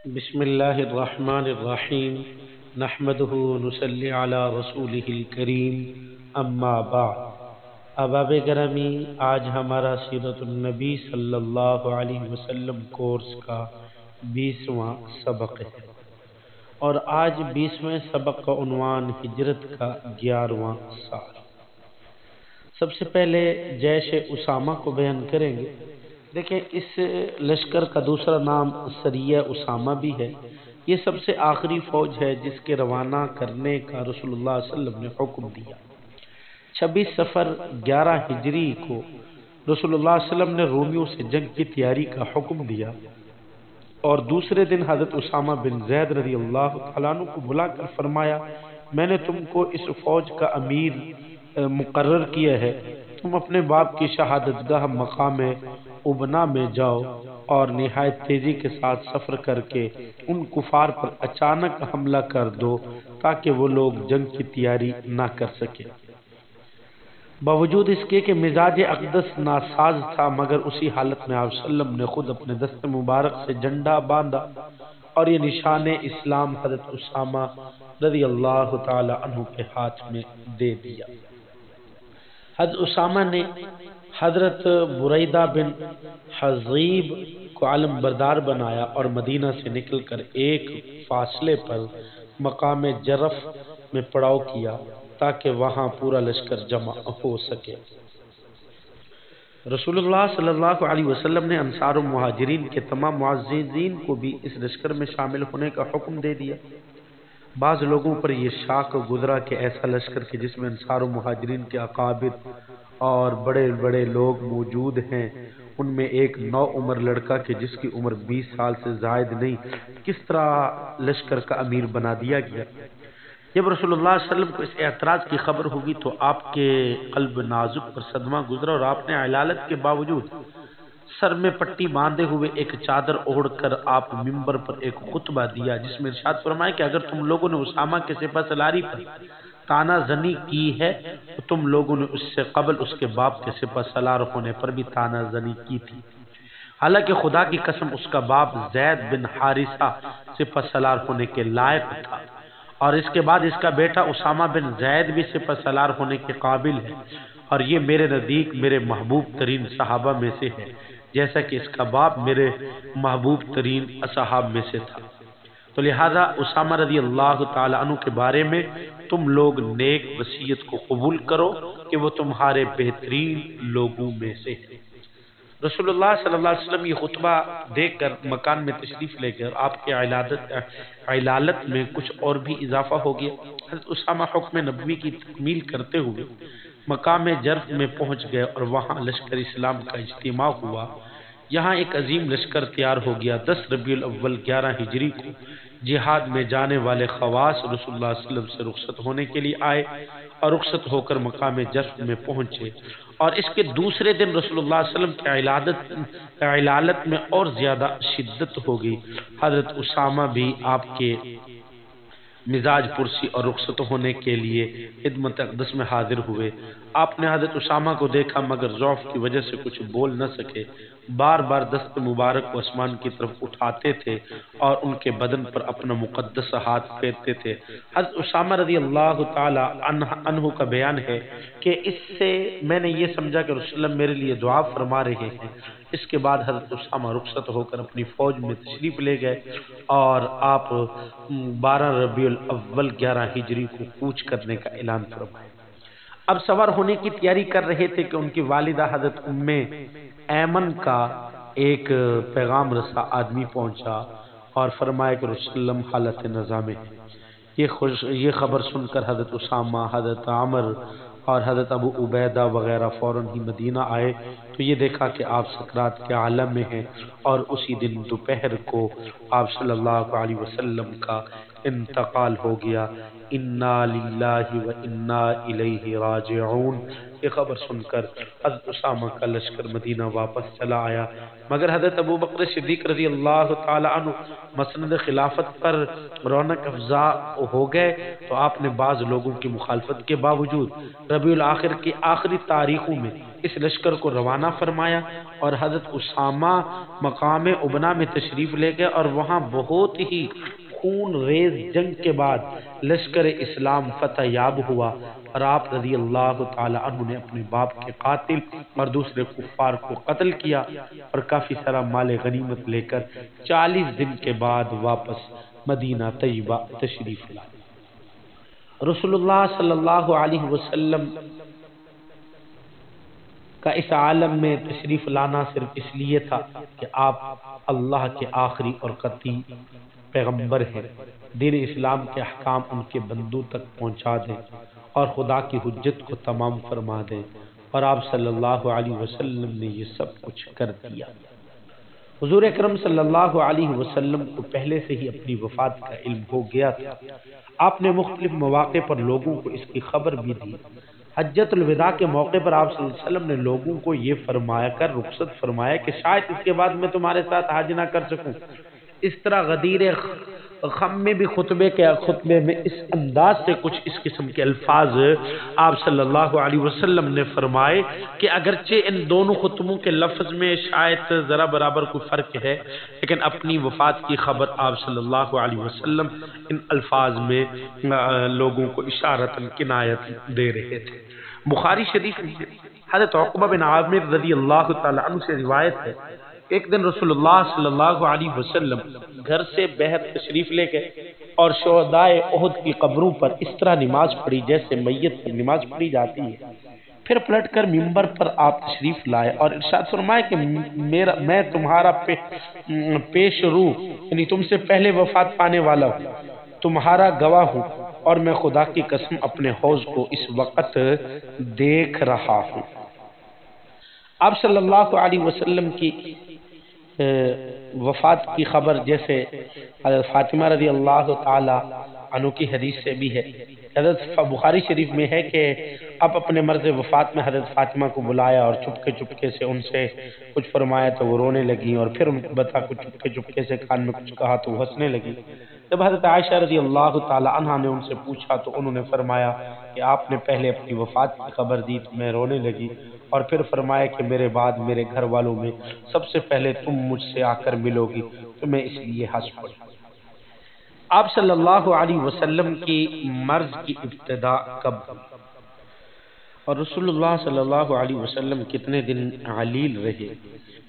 بسم اللہ الرحمن الرحیم نحمدہ ونصلی علی رسولہ الکریم اما بعد۔ احباب گرامی، آج ہمارا سیرت النبی صلی اللہ علیہ وسلم کورس کا 20واں سبق ہے، اور آج 20ویں سبق کا عنوان ہجرت کا 11واں سال۔ سب سے پہلے جیش اسامہ کو بیان کریں گے۔ دیکھیں، اس لشکر کا دوسرا نام سریہ اسامہ بھی ہے۔ یہ سب سے آخری فوج ہے جس کے روانہ کرنے کا رسول اللہ صلی اللہ علیہ وسلم نے حکم دیا۔ 26 صفر 11 ہجری کو رسول اللہ صلی اللہ علیہ وسلم نے رومیوں سے جنگ کی تیاری کا حکم دیا، اور دوسرے دن حضرت اسامہ بن زید رضی اللہ تعالیٰ عنہ کو بلا کر فرمایا، میں نے تم کو اس فوج کا امیر مقرر کیا ہے، تم اپنے باپ کی شہادت گاہ مقام ابنا میں جاؤ اور نہایت تیزی کے ساتھ سفر کر کے ان کفار پر اچانک حملہ کر دو تاکہ وہ لوگ جنگ کی تیاری نہ کر سکے۔ باوجود اس کے کہ مزاج اقدس ناساز تھا، مگر اسی حالت میں آپ صلی اللہ علیہ وسلم نے خود اپنے دست مبارک سے جھنڈا باندھا اور یہ نشان اسلام حضرت اسامہ رضی اللہ تعالی عنہ کے ہاتھ میں دے دیا۔ حضرت اسامہ نے حضرت بریدہ بن حضیب کو علم بردار بنایا اور مدینہ سے نکل کر ایک فاصلے پر مقام جرف میں پڑاؤ کیا تاکہ وہاں پورا لشکر جمع ہو سکے۔ رسول اللہ صلی اللہ علیہ وسلم نے انصار و مہاجرین کے تمام معززین کو بھی اس لشکر میں شامل ہونے کا حکم دے دیا۔ بعض لوگوں پر یہ شاک گزرا کہ ایسا لشکر کہ جس میں انصار و مہاجرین کے اکابر اور بڑے بڑے لوگ موجود ہیں، ان میں ایک نو عمر لڑکا کہ جس کی عمر 20 سال سے زائد نہیں، کس طرح لشکر کا امیر بنا دیا گیا۔ جب رسول اللہ صلی اللہ علیہ وسلم کو اس اعتراض کی خبر ہوگی تو آپ کے قلب نازک پر صدمہ گزرا، اور آپ نے علالت کے باوجود سر میں پٹی باندھے ہوئے ایک چادر اوڑھ کر آپ ممبر پر ایک خطبہ دیا، جس میں ارشاد فرمایا کہ اگر تم لوگوں نے اسامہ کے سپہ سالاری پر تانا زنی کی ہے تو تم لوگوں نے اس سے قبل اس کے باپ کے سپہ سالار ہونے پر بھی تانا زنی کی تھی، حالانکہ خدا کی قسم اس کا باپ زید بن حارثہ سپہ سالار ہونے کے لائق تھا، اور اس کے بعد اس کا بیٹا اسامہ بن زید بھی سپہ سالار ہونے کے قابل ہے، اور یہ میرے نزدیک میرے محبوب ترین صحابہ میں سے ہے، جیسا کہ اس کا باپ میرے محبوب ترین اصحاب میں سے تھا۔ تو لہذا اسامہ رضی اللہ تعالی عنہ کے بارے میں تم لوگ نیک وصیت کو قبول کرو کہ وہ تمہارے بہترین لوگوں میں سے ہے۔ رسول اللہ صلی اللہ علیہ وسلم یہ خطبہ دے کر مکان میں تشریف لے کر آپ کے علالت میں کچھ اور بھی اضافہ ہو گیا۔ حضرت اسامہ حکم نبوی کی تکمیل کرتے ہوئے مقام جرف میں پہنچ گئے، اور وہاں لشکر اسلام کا اجتماع ہوا۔ یہاں ایک عظیم لشکر تیار ہو گیا۔ 10 ربیع الاول 11 ہجری کو جہاد میں جانے والے خواص رسول اللہ صلی اللہ علیہ وسلم سے رخصت ہونے کے لیے آئے اور رخصت ہو کر مقام جرف میں پہنچے، اور اس کے دوسرے دن رسول اللہ صلی اللہ علیہ وسلم کی علالت میں اور زیادہ شدت ہو گئی۔ حضرت اسامہ بھی آپ کے مزاج پرسی اور رخصت ہونے کے لیے خدمت اقدس میں حاضر ہوئے۔ آپ نے حضرت اسامہ کو دیکھا، مگر ضعف کی وجہ سے کچھ بول نہ سکے، بار بار دست مبارک کو آسمان کی طرف اٹھاتے تھے اور ان کے بدن پر اپنا مقدس ہاتھ پھیرتے تھے۔ حضرت اسامہ رضی اللہ تعالی عنہ کا بیان ہے کہ اس سے میں نے یہ سمجھا کہ رسول اللہ میرے لیے دعا فرما رہے ہیں۔ اس کے بعد حضرت اسامہ رخصت ہو کر اپنی فوج میں تشریف لے گئے، اور آپ 12 ربیع الاول 11 ہجری کو کوچ کرنے کا اعلان فرمایا۔ اب سوار ہونے کی تیاری کر رہے تھے کہ ان کی والدہ حضرت ام ایمن کا ایک پیغام رسا آدمی پہنچا اور فرمایا کہ رسول اللہ حالت نزا میں ہے۔ یہ خبر سن کر حضرت اسامہ، حضرت عمر اور حضرت ابو عبیدہ وغیرہ فوراً ہی مدینہ آئے تو یہ دیکھا کہ آپ سکرات کے عالم میں ہیں، اور اسی دن دوپہر کو آپ صلی اللہ علیہ وسلم کا انتقال ہو گیا۔ انا للہ و انا الیہ راجعون، یہ خبر سن کر حضرت اسامہ کا لشکر مدینہ واپس چلا آیا، مگر حضرت ابوبکر صدیق رضی اللہ تعالی عنہ مسند خلافت پر رونق افزا ہو گئے تو آپ نے بعض لوگوں کی مخالفت کے باوجود ربیع الاخر کی آخری تاریخوں میں اس لشکر کو روانہ فرمایا اور حضرت اسامہ مقام ابنا میں تشریف لے گئے، اور وہاں بہت ہی خون ریز جنگ کے بعد لشکر اسلام فتح یاب ہوا، اور آپ رضی اللہ تعالی عنہ نے اپنے باپ کے قاتل اور دوسرے کفار کو قتل کیا اور کافی سارا مال غنیمت لے کر 40 دن کے بعد واپس مدینہ طیبہ تشریف لائے۔ رسول اللہ صلی اللہ علیہ وسلم کا اس عالم میں تشریف لانا صرف اس لیے تھا کہ آپ اللہ کے آخری اور قطعی پیغمبر ہیں، دین اسلام کے احکام ان کے بندوں تک پہنچا دیں اور خدا کی حجت کو تمام فرما دیں، اور آپ صلی اللہ علیہ وسلم نے یہ سب کچھ کر دیا۔ حضور اکرم صلی اللہ علیہ وسلم کو پہلے سے ہی اپنی وفات کا علم ہو گیا تھا۔ آپ نے مختلف مواقع پر لوگوں کو اس کی خبر بھی دی۔ حجۃ الوداع کے موقع پر آپ صلی اللہ علیہ وسلم نے لوگوں کو یہ فرمایا کر رخصت فرمایا کہ شاید اس کے بعد میں تمہارے ساتھ حج نہ کر سکوں۔ اس طرح غدیر خم میں بھی خطبے میں اس انداز سے کچھ اس قسم کے الفاظ آپ صلی اللہ علیہ وسلم نے فرمائے کہ اگرچہ ان دونوں خطبوں کے لفظ میں شاید ذرا برابر کوئی فرق ہے، لیکن اپنی وفات کی خبر آپ صلی اللہ علیہ وسلم ان الفاظ میں لوگوں کو اشارتاً کنایت دے رہے تھے۔ بخاری شریف میں حضرت عقبہ بن عامر رضی اللہ تعالی عنہ سے روایت ہے، ایک دن رسول اللہ صلی اللہ علیہ وسلم گھر سے باہر تشریف لے گئے اور شہدائے احد کی قبروں پر اس طرح نماز پڑھی جیسے میت پر نماز پڑھی جاتی ہے۔ پھر پلٹ کر ممبر پر آپ تشریف لائے اور ارشاد فرمائے کہ میں تمہارا پیش رو یعنی تم سے پہلے وفات پانے والا ہوں، تمہارا گواہ ہوں، اور میں خدا کی قسم اپنے حوض کو اس وقت دیکھ رہا ہوں۔ آپ صلی اللہ علیہ وسلم کی وفات کی خبر جیسے حضرت فاطمہ رضی اللہ تعالی عنہ کی حدیث سے بھی ہے۔ حضرت بخاری شریف میں ہے کہ آپ اپنے مرض وفات میں حضرت فاطمہ کو بلایا اور چپکے سے ان سے کچھ فرمایا تو وہ رونے لگی، اور پھر ان کو بتا کچھ چپکے سے کان میں کچھ کہا تو وہ ہنسنے لگی۔ جب حضرت عائشہ رضی اللہ تعالی عنہا نے ان سے پوچھا تو انہوں نے فرمایا کہ آپ نے پہلے اپنی وفات کی خبر دی تو میں رونے لگی، اور پھر فرمایا کہ میرے بعد میرے گھر والوں میں سب سے پہلے تم مجھ سے آ کر ملو گی، تو میں اس لیے ہنس پڑی۔ آپ صلی اللہ علیہ وسلم کی مرض کی ابتدا کب اور رسول اللہ صلی اللہ علیہ وسلم کتنے دن علیل رہے،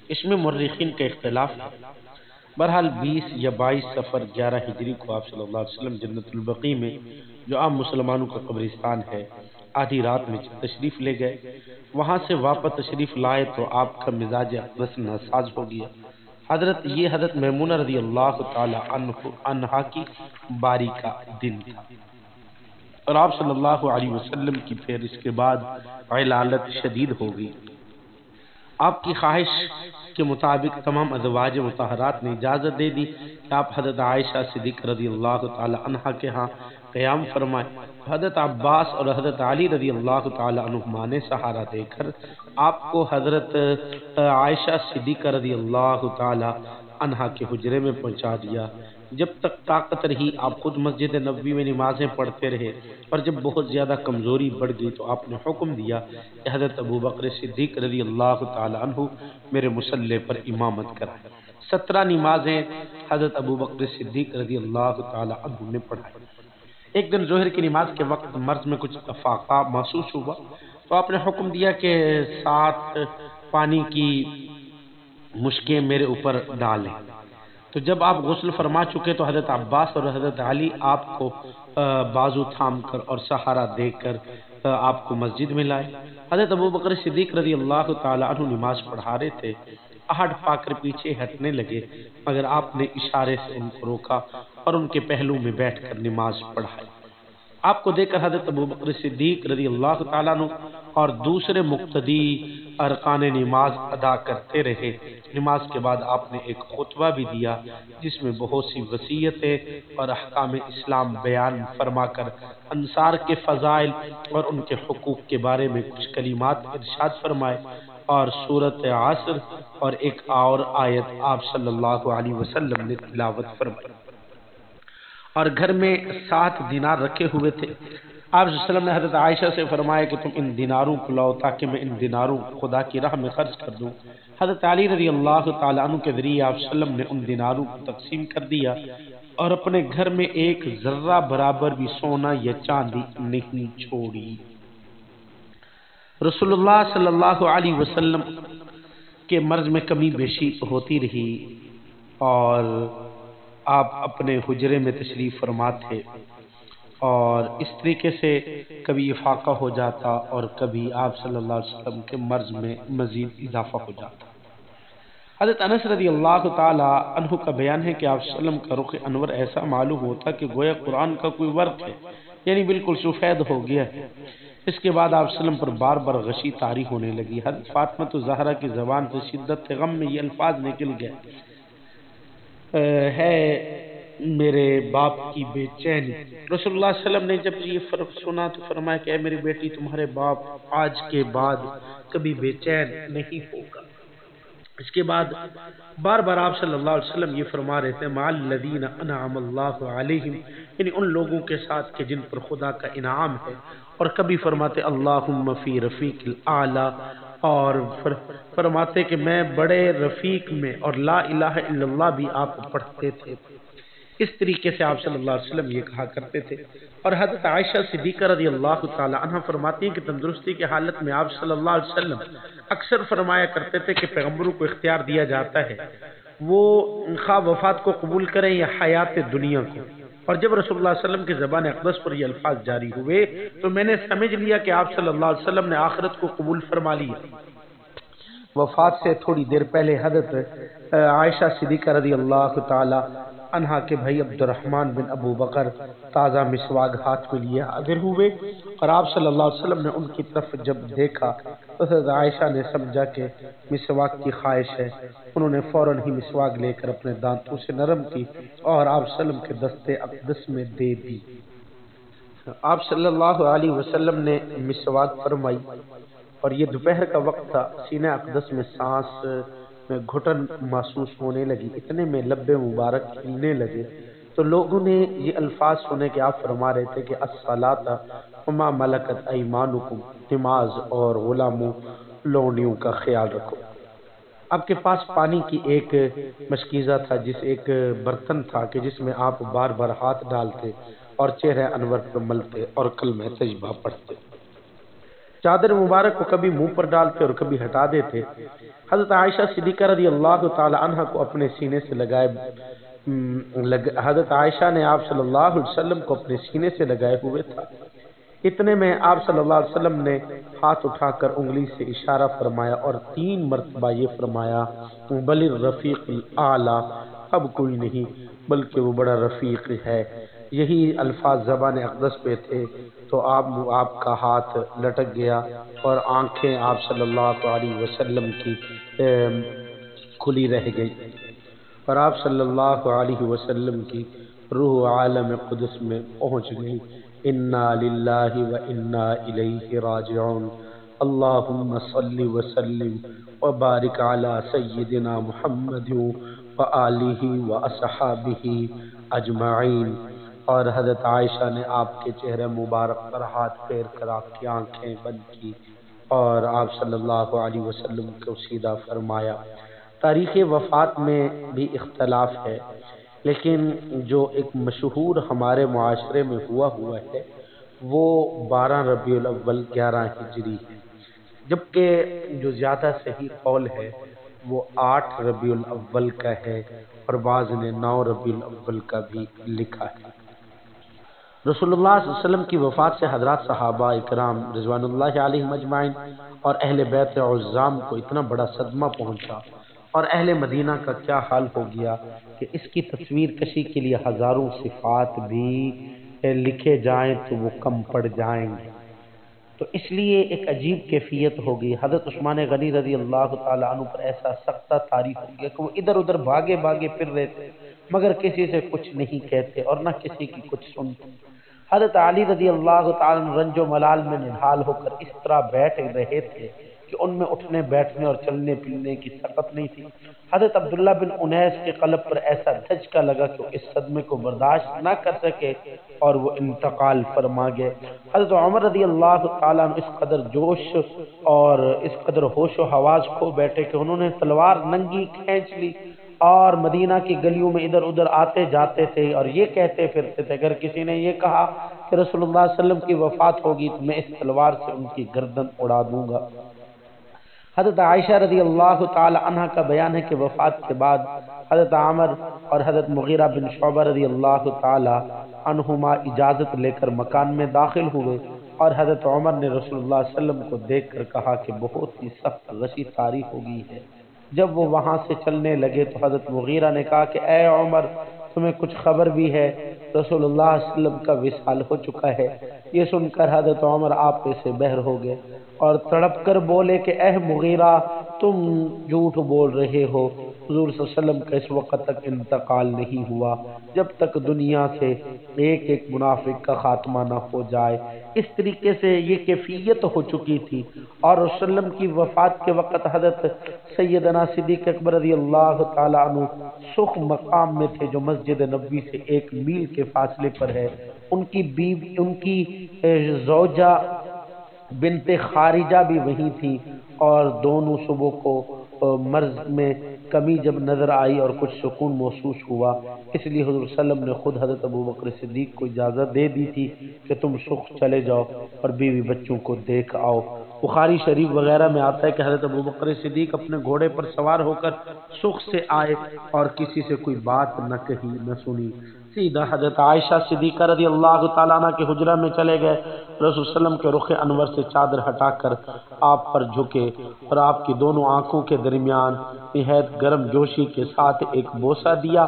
اس میں مورخین کا اختلاف ہے۔ بہرحال 20 یا 22 صفر 11 ہجری کو آپ صلی اللہ علیہ وسلم جنت البقیع میں جو عام مسلمانوں کا قبرستان ہے آدھی رات میں تشریف لے گئے۔ وہاں سے واپس تشریف لائے تو آپ کا مزاج اقدس ناساز ہو گیا۔ حضرت میمونہ رضی اللہ تعالی عنہا کی باری کا دن تھا، اور آپ صلی اللہ علیہ وسلم کی پھر اس کے بعد علالت شدید ہو گئی۔ آپ کی خواہش کے مطابق تمام ازواج مطہرات نے اجازت دے دی کہ آپ حضرت عائشہ صدیقہ رضی اللہ تعالی عنہا کے ہاں قیام فرمائے۔ حضرت عباس اور حضرت علی رضی اللہ تعالی عنہما نے سہارا دے کر آپ کو حضرت عائشہ صدیقہ رضی اللہ تعالی عنہا کے حجرے میں پہنچا دیا۔ جب تک طاقت رہی آپ خود مسجد نبوی میں نمازیں پڑھتے رہے، اور جب بہت زیادہ کمزوری بڑھ گئی تو آپ نے حکم دیا کہ حضرت ابوبکر صدیق رضی اللہ تعالی عنہ میرے مصلی پر امامت کرائیں۔ 17 نمازیں حضرت ابوبکر صدیق رضی اللہ تعالی عنہ نے پڑھائی۔ ایک دن ظہر کی نماز کے وقت مرض میں کچھ افاقہ محسوس ہوا تو آپ نے حکم دیا کہ 7 پانی کی مشکیں میرے اوپر ڈالیں۔ تو جب آپ غسل فرما چکے تو حضرت عباس اور حضرت علی آپ کو بازو تھام کر اور سہارا دے کر آپ کو مسجد میں لائے۔ حضرت ابوبکر صدیق رضی اللہ تعالی عنہ نماز پڑھا رہے تھے، آہٹ پا کر پیچھے ہٹنے لگے، مگر آپ نے اشارے سے ان کو روکا اور ان کے پہلو میں بیٹھ کر نماز پڑھائی۔ آپ کو دیکھ کر حضرت ابوبکر صدیق رضی اللہ تعالیٰ عنہ اور دوسرے مقتدی ارکان نماز ادا کرتے رہے۔ نماز کے بعد آپ نے ایک خطبہ بھی دیا جس میں بہت سی وصیتیں اور احکام اسلام بیان فرما کر انصار کے فضائل اور ان کے حقوق کے بارے میں کچھ کلمات ارشاد فرمائے، اور سورۃ عصر اور ایک اور آیت آپ صلی اللہ علیہ وسلم نے تلاوت فرمائی، اور گھر میں 7 دینار رکھے ہوئے تھے۔ آپ صلی اللہ علیہ وسلم نے حضرت عائشہ سے فرمایا کہ تم ان دیناروں کو لاؤ تاکہ میں ان دیناروں کو خدا کی راہ میں خرچ کر دوں۔ حضرت علی رضی اللہ تعالیٰ عنہ کے ذریعے آپ صلی اللہ علیہ وسلم نے ان دیناروں کو تقسیم کر دیا اور اپنے گھر میں ایک ذرہ برابر بھی سونا یا چاندی نہیں چھوڑی۔ رسول اللہ صلی اللہ علیہ وسلم کے مرض میں کمی بیشی ہوتی رہی اور آپ اپنے حجرے میں تشریف فرما تھے، اور اس طریقے سے کبھی افاقہ ہو جاتا اور کبھی آپ صلی اللہ علیہ وسلم کے مرض میں مزید اضافہ ہو جاتا۔ حضرت انس رضی اللہ تعالی عنہ کا بیان ہے کہ آپ صلی اللہ علیہ وسلم کا رخ انور ایسا معلوم ہوتا کہ گویا قرآن کا کوئی ورق ہے، یعنی بالکل سفید ہو گیا ہے۔ اس کے بعد آپ صلی اللہ علیہ وسلم پر بار بار غشی طاری ہونے لگی۔ حضرت فاطمہ الزہرا کی زبان سے شدت غم میں یہ الفاظ نکل گئے، ہے میرے باپ کی بے چینی۔ رسول اللہ صلی اللہ علیہ وسلم نے جب یہ سنا تو فرمایا کہ اے میری بیٹی، تمہارے باپ آج کے بعد کبھی بے چین نہیں ہوگا۔ اس کے بعد بار بار آپ صلی اللہ علیہ وسلم یہ فرما رہے تھے مع الذین انعم اللہ علیہم، یعنی ان لوگوں کے ساتھ کہ جن پر خدا کا انعام ہے، اور کبھی فرماتے اللہم فی رفیق الاعلی، اور فرماتے کہ میں بڑے رفیق میں، اور لا الہ الا اللہ بھی آپ پڑھتے تھے۔ اس طریقے سے آپ صلی اللہ علیہ وسلم یہ کہا کرتے تھے۔ اور حضرت عائشہ صدیقہ رضی اللہ تعالی عنہ فرماتی ہیں کہ تندرستی کی حالت میں آپ صلی اللہ علیہ وسلم اکثر فرمایا کرتے تھے کہ پیغمبروں کو اختیار دیا جاتا ہے وہ خواہ وفات کو قبول کریں یا حیات دنیا کو، اور جب رسول اللہ صلی اللہ علیہ وسلم کی زبان اقدس پر یہ الفاظ جاری ہوئے تو میں نے سمجھ لیا کہ آپ صلی اللہ علیہ وسلم نے آخرت کو قبول فرما لیا۔ وفات سے تھوڑی دیر پہلے حضرت عائشہ صدیقہ رضی اللہ تعالی عنہا کے بھائی عبد الرحمن بن ابو بکر تازہ مسواک ہاتھ میں لیے حاضر ہوئے، اور آپ صلی اللہ علیہ وسلم نے ان کی طرف جب دیکھا تو حضرت عائشہ نے سمجھا کہ مسواک کی خواہش ہے۔ انہوں نے فوراً ہی مسواک لے کر اپنے دانتوں سے نرم کی اور آپ صلی اللہ علیہ وسلم کے دستے اقدس میں دے دی۔ آپ صلی اللہ علیہ وسلم نے مسواک فرمائی، اور یہ دوپہر کا وقت تھا۔ سینہ اقدس میں سانس میں گھٹن محسوس ہونے لگی، اتنے میں لب مبارک ہلنے لگے تو لوگوں نے یہ الفاظ سنے کہ آپ فرما رہے تھے کہ الصلاۃ وما ملکت ایمانکم، نماز اور غلاموں لونڈیوں کا خیال رکھو۔ آپ کے پاس پانی کی ایک مشکیزہ تھا، ایک برتن تھا کہ جس میں آپ بار بار ہاتھ ڈالتے اور چہرہ انور پر ملتے اور کلمہ طیبہ پڑھتے۔ چادر مبارک کو کبھی منہ پر ڈالتے اور کبھی ہٹا دیتے۔ حضرت عائشہ صدیقہ رضی اللہ تعالی عنہ کو اپنے سینے سے حضرت عائشہ نے آپ صلی اللہ علیہ وسلم کو اپنے سینے سے لگائے ہوئے تھا۔ اتنے میں آپ صلی اللہ علیہ وسلم نے ہاتھ اٹھا کر انگلی سے اشارہ فرمایا اور 3 مرتبہ یہ فرمایا بل الرفیق الاعلی، اب کوئی نہیں بلکہ وہ بڑا رفیق ہے۔ یہی الفاظ زبان اقدس پہ تھے تو آپ کا ہاتھ لٹک گیا اور آنکھیں آپ صلی اللہ علیہ وسلم کی کھلی رہ گئی، اور آپ صلی اللہ علیہ وسلم کی روح عالم قدس میں پہنچ گئی۔ انا للہ و انا الیہ راجعون، اللہم صلی وسلم وبارک علی سیدنا محمد وآلہ واصحابہ اجمعین۔ اور حضرت عائشہ نے آپ کے چہرے مبارک پر ہاتھ پھیر کر آپ کی آنکھیں بند کی اور آپ صلی اللہ علیہ وسلم کو سیدھا فرمایا۔ تاریخ وفات میں بھی اختلاف ہے، لیکن جو ایک مشہور ہمارے معاشرے میں ہوا ہے وہ 12 ربیع الاول 11 ہجری ہے، جبکہ جو زیادہ صحیح قول ہے وہ 8 ربیع الاول کا ہے، اور بعض نے 9 ربیع الاول کا بھی لکھا ہے۔ رسول اللہ صلی اللہ علیہ وسلم کی وفات سے حضرات صحابہ اکرام رضوان اللہ علیہم اجمعین اور اہل بیت عظام کو اتنا بڑا صدمہ پہنچا، اور اہل مدینہ کا کیا حال ہو گیا کہ اس کی تصویر کشی کے لیے ہزاروں صفات بھی لکھے جائیں تو وہ کم پڑ جائیں گے۔ تو اس لیے ایک عجیب کیفیت ہوگی، حضرت عثمان غنی رضی اللہ تعالیٰ عنہ پر ایسا سختہ طاری ہو گیا کہ وہ ادھر ادھر بھاگے بھاگے پھر رہے تھے، مگر کسی سے کچھ نہیں کہتے اور نہ کسی کی کچھ سنتے۔ حضرت علی رضی اللہ تعالیٰ عنہ رنج و ملال میں نڈھال ہو کر اس طرح بیٹھ رہے تھے کہ ان میں اٹھنے بیٹھنے اور چلنے پھرنے کی طاقت نہیں تھی۔ حضرت عبداللہ بن انیس کے قلب پر ایسا دھچکا لگا کہ وہ اس صدمے کو برداشت نہ کر سکے اور وہ انتقال فرما گئے۔ حضرت عمر رضی اللہ تعالیٰ عنہ اس قدر جوش اور اس قدر ہوش و حواس کھو بیٹھے کہ انہوں نے تلوار ننگی کھینچ لی اور مدینہ کی گلیوں میں ادھر ادھر آتے جاتے تھے اور یہ کہتے پھرتے تھے، اگر کسی نے یہ کہا کہ رسول اللہ صلی اللہ علیہ وسلم کی وفات ہوگی تو میں اس تلوار سے ان کی گردن اڑا دوں گا۔ حضرت عائشہ رضی اللہ تعالی عنہ کا بیان ہے کہ وفات کے بعد حضرت عامر اور حضرت مغیرہ بن شعبہ رضی اللہ تعالی عنہما اجازت لے کر مکان میں داخل ہوئے اور حضرت عمر نے رسول اللہ صلی اللہ علیہ وسلم کو دیکھ کر کہا کہ بہت ہی سخت غشی طاری ہو گئی ہے۔ جب وہ وہاں سے چلنے لگے تو حضرت مغیرہ نے کہا کہ اے عمر، تمہیں کچھ خبر بھی ہے؟ رسول اللہ صلی اللہ علیہ وسلم کا وصال ہو چکا ہے۔ یہ سن کر حضرت عمر آپ سے بہر ہو گئے اور تڑپ کر بولے کہ اے مغیرہ، تم جھوٹ بول رہے ہو، حضور صلی اللہ علیہ وسلم کا اس وقت تک انتقال نہیں ہوا جب تک دنیا سے ایک ایک منافق کا خاتمہ نہ ہو جائے۔ اس طریقے سے یہ کیفیت ہو چکی تھی، اور رسول اللہ علیہ وسلم کی وفات کے وقت حضرت سیدنا صدیق اکبر رضی اللہ تعالی عنہ سخ مقام میں تھے جو مسجد نبوی سے 1 میل کے فاصلے پر ہے۔ ان کی زوجہ بنت خارجہ بھی وہیں تھی، اور دونوں صبح کو مرض میں کمی جب نظر آئی اور کچھ سکون محسوس ہوا، اس لیے حضور صلی اللہ علیہ وسلم نے خود حضرت ابوبکر صدیق کو اجازت دے دی تھی کہ تم سخ چلے جاؤ اور بیوی بچوں کو دیکھ آؤ۔ بخاری شریف وغیرہ میں آتا ہے کہ حضرت ابوبکر صدیق اپنے گھوڑے پر سوار ہو کر سخ سے آئے اور کسی سے کوئی بات نہ کہی نہ سنی، سیدھا حضرت عائشہ صدیقہ رضی اللہ تعالیٰ عنہ کے حجرہ میں چلے گئے۔ رسول صلی اللہ علیہ وسلم کے رخ انور سے چادر ہٹا کر آپ پر جھکے اور آپ کی دونوں آنکھوں کے درمیان نہایت گرم جوشی کے ساتھ ایک بوسہ دیا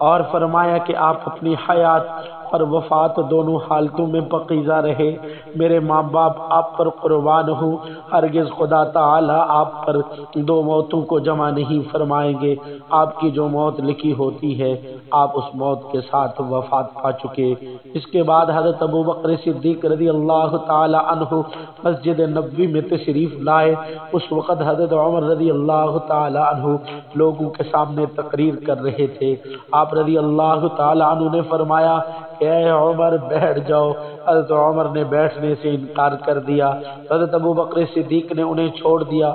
اور فرمایا کہ آپ اپنی حیات اور وفات دونوں حالتوں میں پاکیزہ رہے۔ میرے ماں باپ آپ پر قربان ہوں، ہرگز خدا تعالی آپ پر 2 موتوں کو جمع نہیں فرمائیں گے۔ آپ کی جو موت لکھی ہوتی ہے آپ اس موت کے ساتھ وفات پا چکے۔ اس کے بعد حضرت ابوبکر صدیق رضی اللہ تعالی عنہ مسجد نبوی میں تشریف لائے۔ اس وقت حضرت عمر رضی اللہ تعالی عنہ لوگوں کے سامنے تقریر کر رہے تھے۔ آپ رضی اللہ تعالی عنہ نے فرمایا کہ اے عمر بیٹھ جاؤ۔ حضرت عمر نے بیٹھنے سے انکار کر دیا۔ حضرت ابوبکر صدیق نے انہیں چھوڑ دیا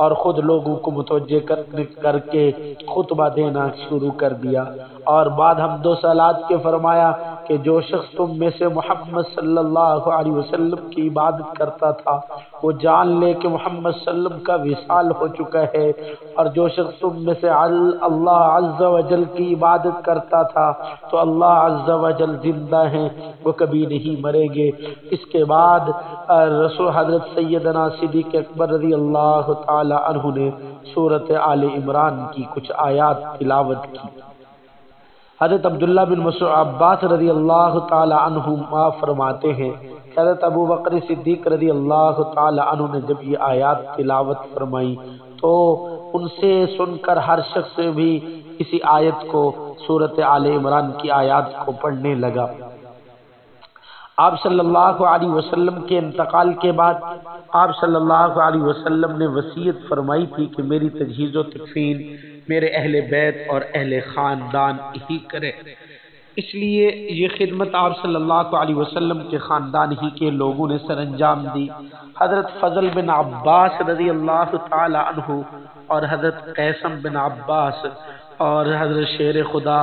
اور خود لوگوں کو متوجہ کر کے خطبہ دینا شروع کر دیا، اور بعد حمد و صلوات کے فرمایا کہ جو شخص تم میں سے محمد صلی اللہ علیہ وسلم کی عبادت کرتا تھا وہ جان لے کہ محمد صلی اللہ علیہ وسلم کا وصال ہو چکا ہے، اور جو شخص تم میں سے اللہ عز و جل کی عبادت کرتا تھا تو اللہ عز و جل زندہ ہیں، وہ کبھی نہیں مریں گے۔ اس کے بعد رسول حضرت سیدنا صدیق اکبر رضی اللہ تعالی عنہ نے سورۃ آل عمران کی کچھ آیات تلاوت کی۔ حضرت عبداللہ بن مسعود عباس رضی اللہ تعالی عنہما فرماتے ہیں کہ حضرت ابوبکر صدیق رضی اللہ تعالی عنہ نے جب یہ آیات تلاوت فرمائی تو ان سے سن کر ہر شخص بھی اسی آیت کو، سورۃ آل عمران کی آیات کو پڑھنے لگا۔ آپ صلی اللہ علیہ وسلم کے انتقال کے بعد آپ صلی اللہ علیہ وسلم نے وصیت فرمائی تھی کہ میری تجہیز و تکفین میرے اہل بیت اور اہل خاندان ہی کرے، اس لیے یہ خدمت آپ صلی اللہ علیہ وسلم کے خاندان ہی کے لوگوں نے سر انجام دی۔ حضرت فضل بن عباس رضی اللہ تعالی عنہ اور حضرت قیسم بن عباس اور حضرت شیر خدا،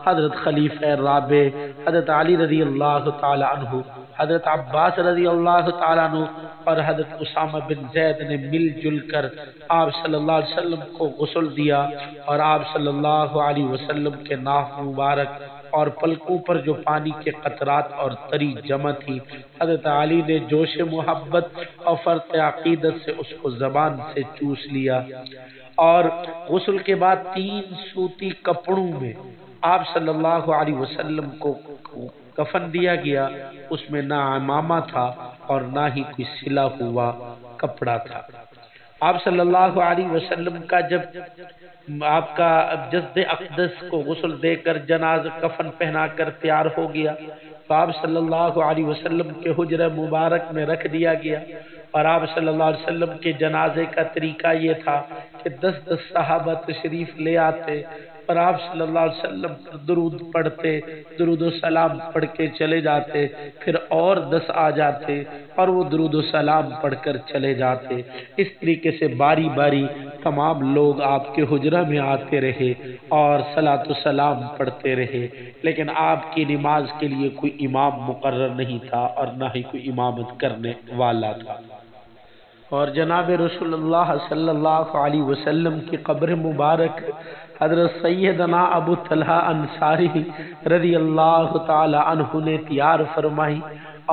حضرت خلیفہ رابع، حضرت علی رضی اللہ تعالی عنہ، حضرت عباس رضی اللہ تعالی عنہ اور حضرت اسامہ بن زید نے مل جل کر آپ صلی اللہ علیہ وسلم کو غسل دیا، اور آپ صلی اللہ علیہ وسلم کے ناف مبارک اور پلکوں پر جو پانی کے قطرات اور تری جمع تھی، حضرت علی نے جوش محبت اور فرط عقیدت سے اس کو زبان سے چوس لیا، اور غسل کے بعد 3 سوتی کپڑوں میں آپ صلی اللہ علیہ وسلم کو کفن دیا گیا۔ اس میں نہ عمامہ تھا اور نہ ہی کوئی سلا ہوا کپڑا تھا۔ آپ صلی اللہ علیہ وسلم کا جب آپ کا جسد اقدس کو غسل دے کر جنازہ کفن پہنا کر تیار ہو گیا تو آپ صلی اللہ علیہ وسلم کے حجرہ مبارک میں رکھ دیا گیا، اور آپ صلی اللہ علیہ وسلم کے جنازے کا طریقہ یہ تھا کہ 10 صحابہ تشریف لے آتے اور آپ صلی اللہ علیہ وسلم پر درود پڑھتے، درود و سلام پڑھ کے چلے جاتے، پھر اور 10 آ جاتے اور وہ درود و سلام پڑھ کر چلے جاتے۔ اس طریقے سے باری باری تمام لوگ آپ کے حجرہ میں آتے رہے اور صلاۃ و سلام پڑھتے رہے، لیکن آپ کی نماز کے لیے کوئی امام مقرر نہیں تھا اور نہ ہی کوئی امامت کرنے والا تھا۔ اور جناب رسول اللہ صلی اللہ علیہ وسلم کی قبر مبارک حضرت سیدنا ابو طلحہ انصاری رضی اللہ تعالی عنہ نے تیار فرمائی،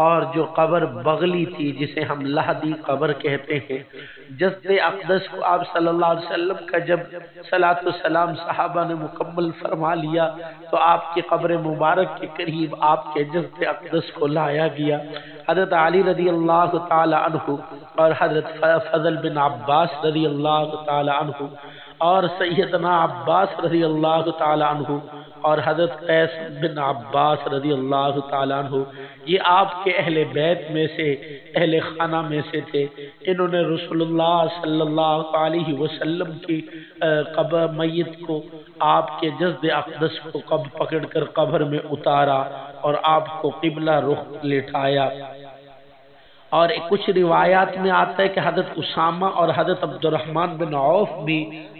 اور جو قبر بغلی تھی جسے ہم لحدی قبر کہتے ہیں، جسد اقدس کو آپ صلی اللہ علیہ وسلم کا جب صلاۃ و سلام صحابہ نے مکمل فرما لیا تو آپ کی قبر مبارک کے قریب آپ کے جسد اقدس کو لایا گیا۔ حضرت علی رضی اللہ تعالی عنہ اور حضرت فضل بن عباس رضی اللہ تعالی عنہ اور سیدنا عباس رضی اللہ تعالی عنہ اور حضرت قیس بن عباس رضی اللہ تعالی عنہ، یہ آپ کے اہل بیت میں سے، اہل خانہ میں سے تھے۔ انہوں نے رسول اللہ صلی اللہ علیہ وسلم کی قبر میت کو، آپ کے جسد اقدس کو پکڑ کر قبر میں اتارا اور آپ کو قبلہ رخ لٹایا۔ اور کچھ روایات میں آتا ہے کہ حضرت اسامہ اور حضرت عبد الرحمن بن عوف بھی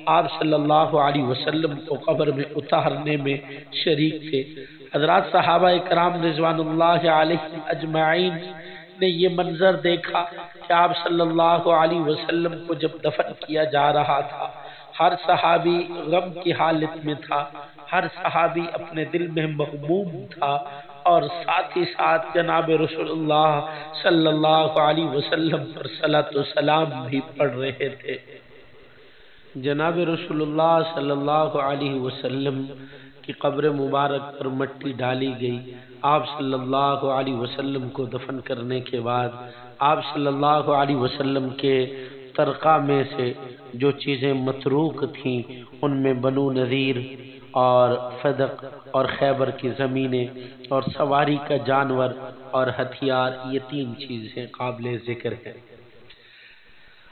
آپ صلی اللہ علیہ وسلم کو قبر میں اتارنے میں شریک تھے۔ حضرات صحابہ کرام رضوان اللہ علیہ اجمعین نے یہ منظر دیکھا کہ آپ صلی اللہ علیہ وسلم کو جب دفن کیا جا رہا تھا، ہر صحابی غم کی حالت میں تھا، ہر صحابی اپنے دل میں مغموم تھا، اور ساتھ ہی ساتھ جناب رسول اللہ صلی اللہ علیہ وسلم پر صلاۃ و سلام بھی پڑھ رہے تھے۔ جناب رسول اللہ صلی اللہ علیہ وسلم کی قبر مبارک پر مٹی ڈالی گئی۔ آپ صلی اللہ علیہ وسلم کو دفن کرنے کے بعد آپ صلی اللہ علیہ وسلم کے ترقہ میں سے جو چیزیں متروک تھیں ان میں بنو نذیر اور فدق اور خیبر کی زمینیں اور سواری کا جانور اور ہتھیار، یہ 3 چیزیں قابل ذکر ہیں۔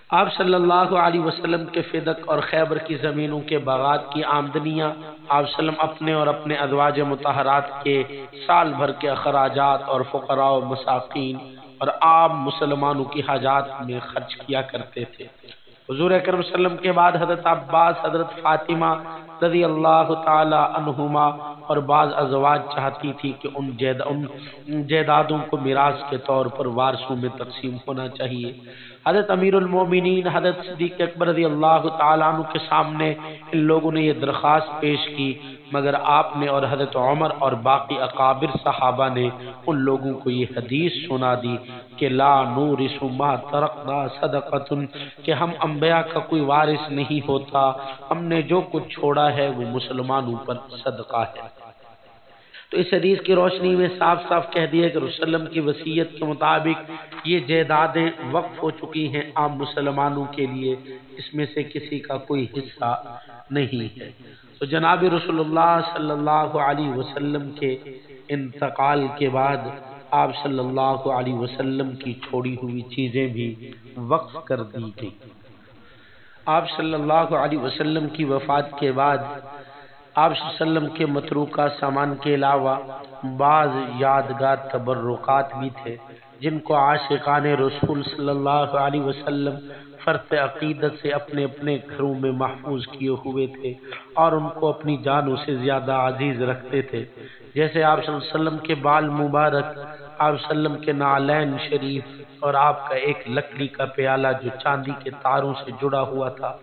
آپ صلی اللہ علیہ وسلم کے فدق اور خیبر کی زمینوں کے باغات کی آمدنیاں آپ صلی اللہ علیہ وسلم اپنے اور اپنے ازواج مطہرات کے سال بھر کے اخراجات اور فقراء و مساکین اور عام مسلمانوں کی حاجات میں خرچ کیا کرتے تھے۔ حضور اکرم صلی اللہ علیہ وسلم کے بعد حضرت عباس، حضرت فاطمہ رضی اللہ تعالی عنہما اور بعض ازواج چاہتی تھی کہ ان جائیدادوں کو میراث کے طور پر وارثوں میں تقسیم ہونا چاہیے۔ حضرت امیر المومنین حضرت صدیق اکبر رضی اللہ تعالیٰ عنہ کے سامنے ان لوگوں نے یہ درخواست پیش کی، مگر آپ نے اور حضرت عمر اور باقی اکابر صحابہ نے ان لوگوں کو یہ حدیث سنا دی کہ لا نورث ما ترکنا صدقۃ، کہ ہم انبیاء کا کوئی وارث نہیں ہوتا، ہم نے جو کچھ چھوڑا ہے وہ مسلمانوں پر صدقہ ہے۔ تو اس حدیث کی روشنی میں صاف صاف کہہ دیا کہ رسول اللہ کی وصیت کے مطابق یہ جائیدادیں وقف ہو چکی ہیں عام مسلمانوں کے لیے، اس میں سے کسی کا کوئی حصہ نہیں ہے۔ تو جناب رسول اللہ صلی اللہ علیہ وسلم کے انتقال کے بعد آپ صلی اللہ علیہ وسلم کی چھوڑی ہوئی چیزیں بھی وقف کر دی گئی۔ آپ صلی اللہ علیہ وسلم کی وفات کے بعد آپ صلی اللہ علیہ وسلم کے متروکہ سامان کے علاوہ بعض یادگار تبرکات بھی تھے جن کو عاشقان رسول صلی اللہ علیہ وسلم فرط عقیدت سے اپنے اپنے گھروں میں محفوظ کیے ہوئے تھے اور ان کو اپنی جانوں سے زیادہ عزیز رکھتے تھے، جیسے آپ صلی اللہ علیہ وسلم کے بال مبارک، آپ صلی اللہ علیہ وسلم کے نعلین شریف اور آپ کا ایک لکڑی کا پیالہ جو چاندی کے تاروں سے جڑا ہوا تھا۔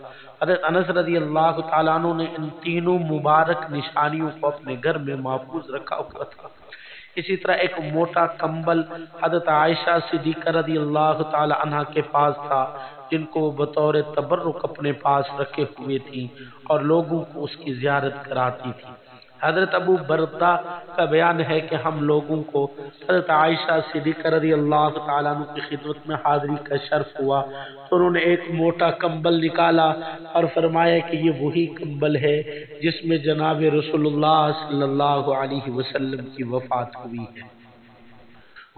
حضرت انس رضی اللہ تعالیٰ عنہ نے ان تینوں مبارک نشانیوں کو اپنے گھر میں محفوظ رکھا ہوا تھا۔ اسی طرح ایک موٹا کمبل حضرت عائشہ صدیقہ رضی اللہ تعالی عنہ کے پاس تھا جن کو وہ بطور تبرک اپنے پاس رکھے ہوئے تھی اور لوگوں کو اس کی زیارت کراتی تھی۔ حضرت ابو بردا کا بیان ہے کہ ہم لوگوں کو حضرت عائشہ صدیقہ رضی اللہ تعالیٰ عنہ کی خدمت میں حاضری کا شرف ہوا تو انہوں نے ایک موٹا کمبل نکالا اور فرمایا کہ یہ وہی کمبل ہے جس میں جناب رسول اللہ صلی اللہ علیہ وسلم کی وفات ہوئی ہے۔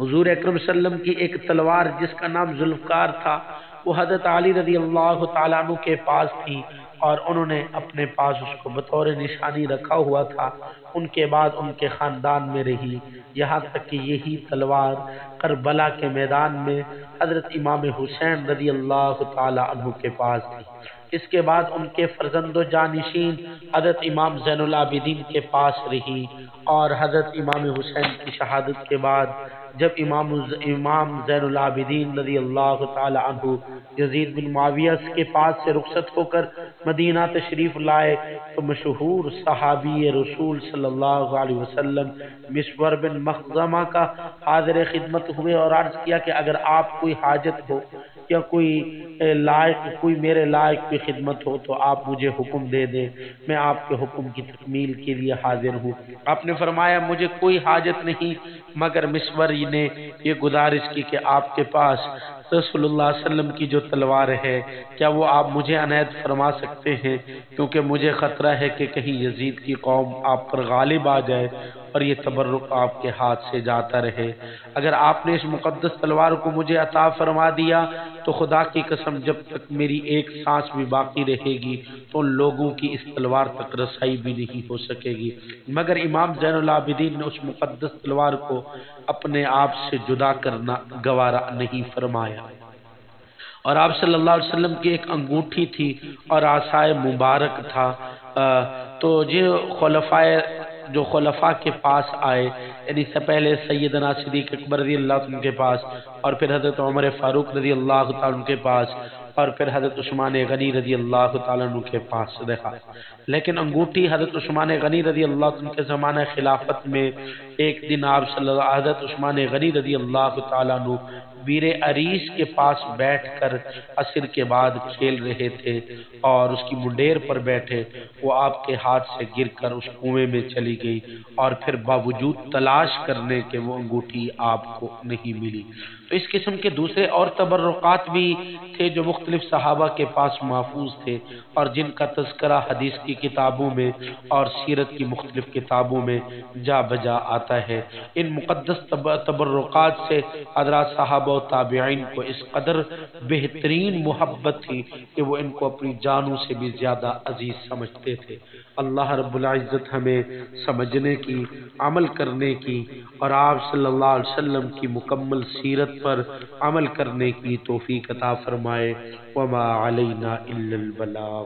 حضور اکرم صلی اللہ علیہ وسلم کی ایک تلوار جس کا نام ذوالفقار تھا وہ حضرت علی رضی اللہ تعالیٰ عنہ کے پاس تھی اور انہوں نے اپنے پاس اس کو بطور نشانی رکھا ہوا تھا۔ ان کے بعد ان کے خاندان میں رہی یہاں تک کہ یہی تلوار کربلا کے میدان میں حضرت امام حسین رضی اللہ تعالیٰ عنہ کے پاس تھی۔ اس کے بعد ان کے فرزند و جانشین حضرت امام زین العابدین کے پاس رہی اور حضرت امام حسین کی شہادت کے بعد جب امام زین العابدین رضی اللہ تعالی عنہ یزید بن معاویہ کے پاس سے رخصت ہو کر مدینہ تشریف لائے تو مشہور صحابی رسول صلی اللہ علیہ وسلم مسور بن مخزمہ کا حاضر خدمت ہوئے اور عرض کیا کہ اگر آپ کوئی حاجت ہو یا کوئی میرے لائق کی خدمت ہو تو آپ مجھے حکم دے دیں، میں آپ کے حکم کی تکمیل کے لیے حاضر ہوں۔ آپ نے فرمایا مجھے کوئی حاجت نہیں، مگر مسور نے یہ گزارش کی کہ آپ کے پاس رسول اللہ صلی اللہ علیہ وسلم کی جو تلوار ہے کیا وہ آپ مجھے عنایت فرما سکتے ہیں، کیونکہ مجھے خطرہ ہے کہ کہیں یزید کی قوم آپ پر غالب آ جائے اور یہ تبرک آپ کے ہاتھ سے جاتا رہے۔ اگر آپ نے اس مقدس تلوار کو مجھے عطا فرما دیا تو خدا کی قسم جب تک میری ایک سانس بھی باقی رہے گی تو ان لوگوں کی اس تلوار تک رسائی بھی نہیں ہو سکے گی۔ مگر امام زین العابدین نے اس مقدس تلوار کو اپنے آپ سے جدا کرنا گوارا نہیں فرمایا، اور آپ صلی اللہ علیہ وسلم کی ایک انگوٹھی تھی اور عصائے مبارک تھا۔ تو جو خلفاء کے پاس آئے، یعنی سے پہلے سیدنا صدیق اکبر رضی اللہ عنہ کے پاس، اور پھر حضرت عمر فاروق رضی اللہ تعالیٰ عنہ کے پاس، اور پھر حضرت عثمان غنی رضی اللہ تعالیٰ عنہ کے پاس رہا، لیکن انگوٹھی حضرت عثمان غنی رضی اللہ عنہ کے زمانہ خلافت میں ایک دن حضرت عثمان غنی رضی اللہ تعالیٰ عنہ بیر عریش کے پاس بیٹھ کر عصر کے بعد کھیل رہے تھے اور اس کی منڈیر پر بیٹھے، وہ آپ کے ہاتھ سے گر کر اس کنویں میں چلی گئی اور پھر باوجود تلاش کرنے کے وہ انگوٹھی آپ کو نہیں ملی۔ تو اس قسم کے دوسرے اور تبرکات بھی تھے جو مختلف صحابہ کے پاس محفوظ تھے اور جن کا تذکرہ حدیث کی کتابوں میں اور سیرت کی مختلف کتابوں میں جا بجا آتا ہے۔ ان مقدس تبرکات سے حضرات صحابہ و تابعین کو اس قدر بہترین محبت تھی کہ وہ ان کو اپنی جانوں سے بھی زیادہ عزیز سمجھتے تھے۔ اللہ رب العزت ہمیں سمجھنے کی، عمل کرنے کی اور آپ صلی اللہ علیہ وسلم کی مکمل سیرت پر عمل کرنے کی توفیق عطا فرمائے۔ وما علینا الا البلاغ۔